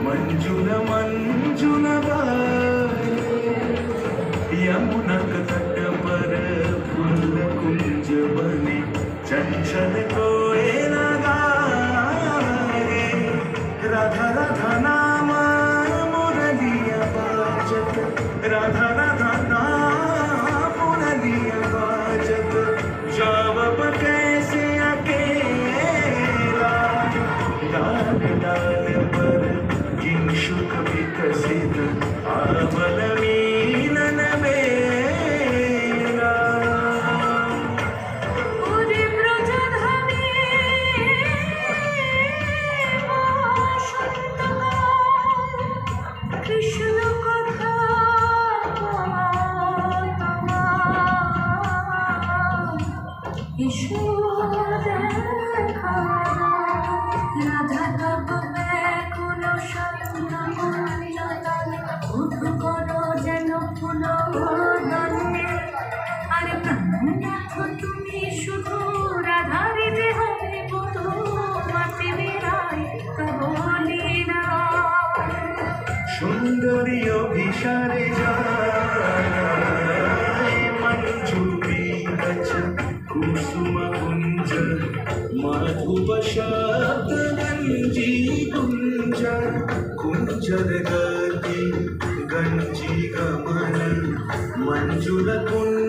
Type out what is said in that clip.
मंजुल मंजुल यमुना तट पर फूल कुंज बने चंचल कोयल गाए राधा राधा नाम मुरलिया बाजत राधा राधा नाम मुरलिया बाजत जावब कैसे अकेला डाल डाल पर शुक विकसित आबल मीलन मेरा उरे ब्रजधामे कृष्ण कथा রাধা তবে কোনো সত্য উঠু করো যেন ফুল দলে আর প্রাণনাথ তুমি শুধু রাধারে যে হবে বধূ মাতে বেড়ায় বলি না সুন্দরী অভিসারে যায় মঞ্জুরি গছ কুসুম কুঞ্জ মাধুব শব্দ গঞ্জি কুঞ্জ কুঞ্জর গতি গঞ্জি গমন मंजुल कुंज